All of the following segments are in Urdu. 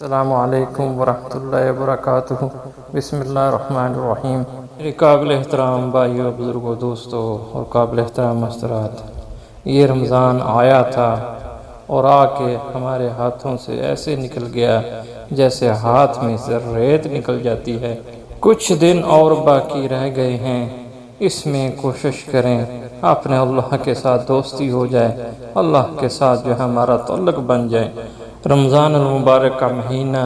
السلام علیکم ورحمۃ اللہ وبرکاتہ۔ بسم اللہ الرحمن الرحیم۔ میرے قابل احترام بھائیوں، بزرگوں، دوستوں اور قابل احترام حضرات، یہ رمضان آیا تھا اور آ کے ہمارے ہاتھوں سے ایسے نکل گیا جیسے ہاتھ میں سے ریت نکل جاتی ہے۔ کچھ دن اور باقی رہ گئے ہیں، اس میں کوشش کریں اپنے اللہ کے ساتھ دوستی ہو جائے، اللہ کے ساتھ جو ہمارا تعلق بن جائے۔ رمضان المبارک کا مہینہ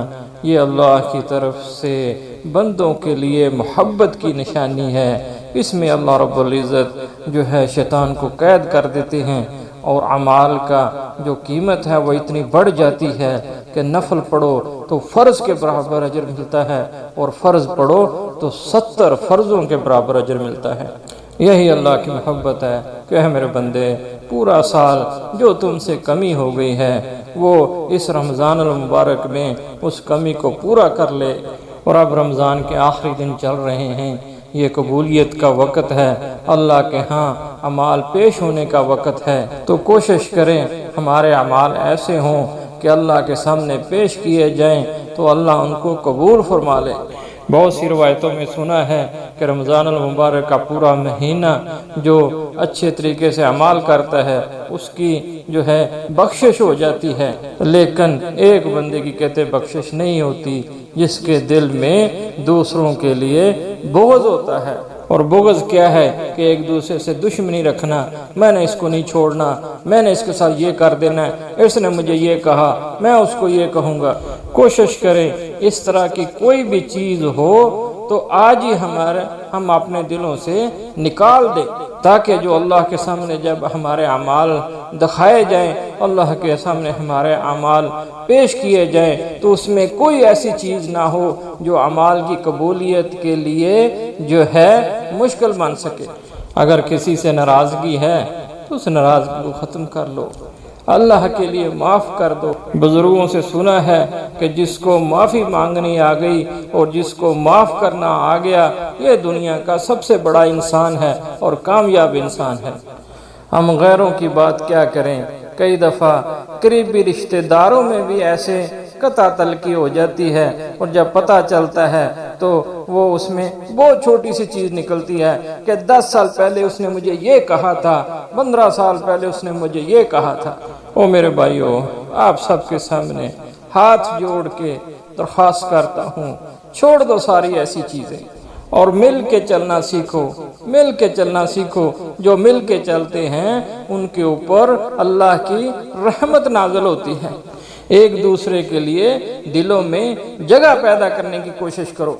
یہ اللہ کی طرف سے بندوں کے لیے محبت کی نشانی ہے۔ اس میں اللہ رب العزت جو ہے شیطان کو قید کر دیتے ہیں اور اعمال کا جو قیمت ہے وہ اتنی بڑھ جاتی ہے کہ نفل پڑھو تو فرض کے برابر اجر ملتا ہے اور فرض پڑھو تو 70 فرضوں کے برابر اجر ملتا ہے۔ یہی اللہ کی محبت ہے کہ اے میرے بندے، پورا سال جو تم سے کمی ہو گئی ہے وہ اس رمضان المبارک میں اس کمی کو پورا کر لے۔ اور اب رمضان کے آخری دن چل رہے ہیں، یہ قبولیت کا وقت ہے، اللہ کے ہاں اعمال پیش ہونے کا وقت ہے، تو کوشش کریں ہمارے اعمال ایسے ہوں کہ اللہ کے سامنے پیش کیے جائیں تو اللہ ان کو قبول فرما لے۔ بہت سی روایتوں میں سنا ہے کہ رمضان المبارک کا پورا مہینہ جو اچھے طریقے سے عمل کرتا ہے اس کی جو ہے بخشش ہو جاتی ہے، لیکن ایک بندے کی کہتے بخشش نہیں ہوتی جس کے دل میں دوسروں کے لیے بغض ہوتا ہے۔ اور بغض کیا ہے کہ ایک دوسرے سے دشمنی رکھنا، میں نے اس کو نہیں چھوڑنا، میں نے اس کے ساتھ یہ کر دینا، اس نے مجھے یہ کہا میں اس کو یہ کہوں گا۔ کوشش کریں اس طرح کی کوئی بھی چیز ہو تو آج ہی ہم اپنے دلوں سے نکال دیں، تاکہ جو اللہ کے سامنے جب ہمارے اعمال دکھائے جائیں، اللہ کے سامنے ہمارے اعمال پیش کیے جائیں تو اس میں کوئی ایسی چیز نہ ہو جو اعمال کی قبولیت کے لیے جو ہے مشکل بن سکے۔ اگر کسی سے ناراضگی ہے تو اس ناراضگی کو ختم کر لو، اللہ کے لیے معاف کر دو۔ بزرگوں سے سنا ہے کہ جس کو معافی مانگنی آ گئی اور جس کو معاف کرنا آ گیا یہ دنیا کا سب سے بڑا انسان ہے اور کامیاب انسان ہے۔ ہم غیروں کی بات کیا کریں، کئی دفعہ قریبی رشتہ داروں میں بھی ایسے قطع تلقی ہو جاتی ہے اور جب پتہ چلتا ہے تو وہ اس میں بہت چھوٹی سی چیز نکلتی ہے کہ 10 سال پہلے اس نے مجھے یہ کہا تھا، 15 سال پہلے اس نے مجھے یہ کہا تھا۔ او میرے بھائیو، آپ سب کے سامنے ہاتھ جوڑ کے درخواست کرتا ہوں، چھوڑ دو ساری ایسی چیزیں اور مل کے چلنا سیکھو، مل کے چلنا سیکھو۔ جو مل کے چلتے ہیں ان کے اوپر اللہ کی رحمت نازل ہوتی ہے۔ ایک دوسرے کے لیے دلوں میں جگہ پیدا کرنے کی کوشش کرو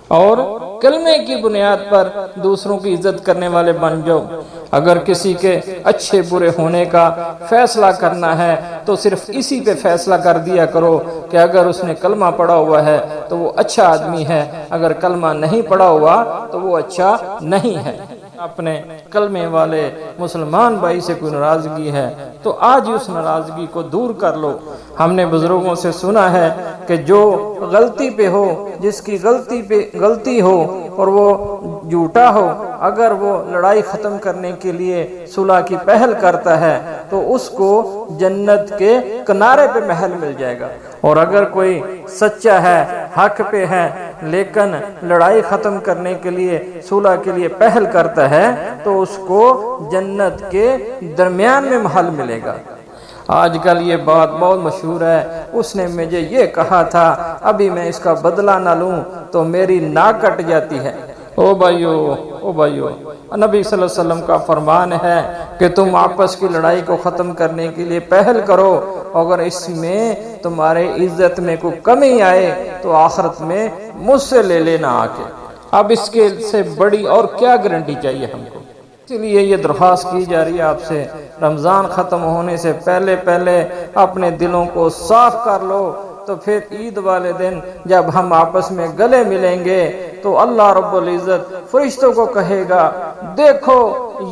اور کلمے کی بنیاد پر دوسروں کی عزت کرنے والے بن جاؤ۔ اگر کسی کے اچھے برے ہونے کا فیصلہ کرنا ہے تو صرف اسی پہ فیصلہ کر دیا کرو کہ اگر اس نے کلمہ پڑھا ہوا ہے تو وہ اچھا آدمی ہے، اگر کلمہ نہیں پڑھا ہوا تو وہ اچھا نہیں ہے۔ اپنے کلمے والے مسلمان بھائی سے کوئی ناراضگی ہے تو آج اس ناراضگی کو دور کر لو۔ ہم نے بزرگوں سے سنا ہے کہ جو غلطی پہ ہو، جس کی غلطی ہو اور وہ جھوٹا ہو، اگر وہ لڑائی ختم کرنے کے لیے صلح کی پہل کرتا ہے تو اس کو جنت کے کنارے پہ محل مل جائے گا، اور اگر کوئی سچا ہے، حق پہ ہے لیکن لڑائی ختم کرنے کے لیے صلح کے لیے پہل کرتا ہے تو اس کو جنت کے درمیان میں محل ملے گا۔ آج کل یہ بات بہت مشہور ہے، اس نے مجھے یہ کہا تھا، ابھی میں اس کا بدلہ نہ لوں تو میری ناک کٹ جاتی ہے۔ او بھائیو، نبی صلی اللہ علیہ وسلم کا فرمان ہے کہ تم آپس کی لڑائی کو ختم کرنے کے لیے پہل کرو، اگر اس میں تمہارے عزت میں کوئی کمی آئے تو آخرت میں مجھ سے لے لینا آ کے۔ اب اس کے سے بڑی اور کیا گارنٹی چاہیے ہم کو؟ اس لیے یہ درخواست کی جا رہی ہے آپ سے، رمضان ختم ہونے سے پہلے اپنے دلوں کو صاف کر لو، تو پھر عید والے دن جب ہم آپس میں گلے ملیں گے تو اللہ رب العزت فرشتوں کو کہے گا، دیکھو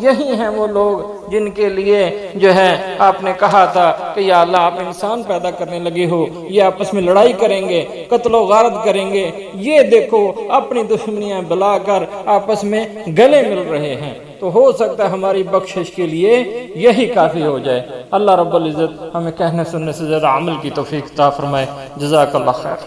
یہی ہیں وہ لوگ جن کے لیے جو ہے آپ نے کہا تھا کہ یا اللہ آپ انسان پیدا کرنے لگے ہو، یہ آپس میں لڑائی کریں گے، قتل و غارت کریں گے، یہ دیکھو اپنی دشمنیاں بلا کر آپس میں گلے مل رہے ہیں۔ تو ہو سکتا ہے ہماری بخشش کے لیے یہی کافی ہو جائے۔ اللہ رب العزت ہمیں کہنے سننے سے زیادہ عمل کی توفیق عطا فرمائے۔ جزاک اللہ خیر۔